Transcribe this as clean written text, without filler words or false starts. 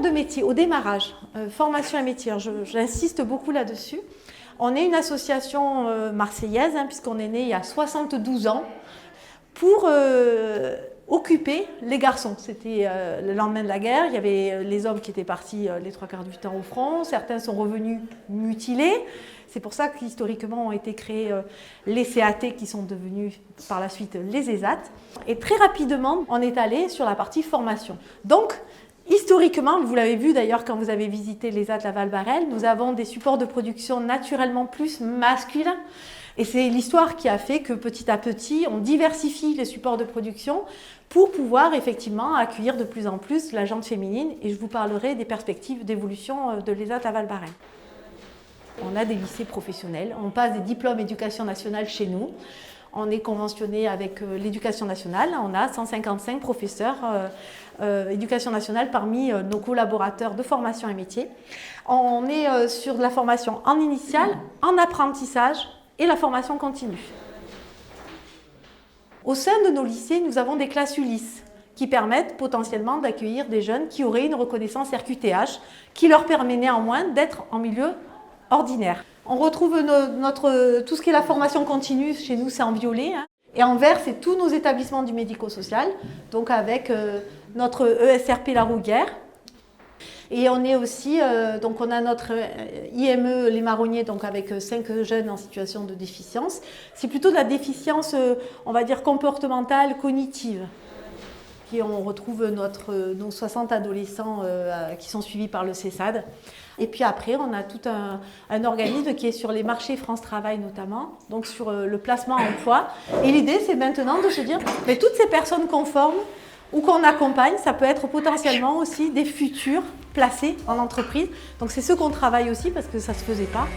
cœur de métier, au démarrage, formation et métier, j'insiste beaucoup là-dessus. On est une association marseillaise, puisqu'on est né il y a 72 ans, pour occuper les garçons. C'était le lendemain de la guerre, il y avait les hommes qui étaient partis les 3/4 du temps au front, certains sont revenus mutilés. C'est pour ça qu'historiquement ont été créés les CAT qui sont devenus par la suite les ESAT. Et très rapidement, on est allé sur la partie formation. Donc, historiquement, vous l'avez vu d'ailleurs quand vous avez visité l'ESAT Laval-Barrel, nous avons des supports de production naturellement plus masculins. Et c'est l'histoire qui a fait que petit à petit, on diversifie les supports de production pour pouvoir effectivement accueillir de plus en plus la gente féminine. Et je vous parlerai des perspectives d'évolution de l'ESAT Laval-Barrel. On a des lycées professionnels, on passe des diplômes éducation nationale chez nous. On est conventionné avec l'éducation nationale, on a 155 professeurs éducation nationale parmi nos collaborateurs de formation et métiers. On est sur de la formation en initiale, en apprentissage et la formation continue. Au sein de nos lycées, nous avons des classes Ulysse qui permettent potentiellement d'accueillir des jeunes qui auraient une reconnaissance RQTH, qui leur permet néanmoins d'être en milieu ordinaire. On retrouve tout ce qui est la formation continue, chez nous c'est en violet, et en vert c'est tous nos établissements du médico-social, donc avec notre ESRP La Rouguère. Et on est aussi, donc on a notre IME Les Marronniers, donc avec 5 jeunes en situation de déficience. C'est plutôt de la déficience, on va dire, comportementale, cognitive. Puis on retrouve nos 60 adolescents qui sont suivis par le CESAD. Et puis après, on a tout un organisme qui est sur les marchés France Travail notamment, donc sur le placement emploi. Et l'idée, c'est maintenant de se dire, mais toutes ces personnes qu'on forme ou qu'on accompagne, ça peut être potentiellement aussi des futurs placés en entreprise. Donc c'est ce qu'on travaille aussi parce que ça ne se faisait pas.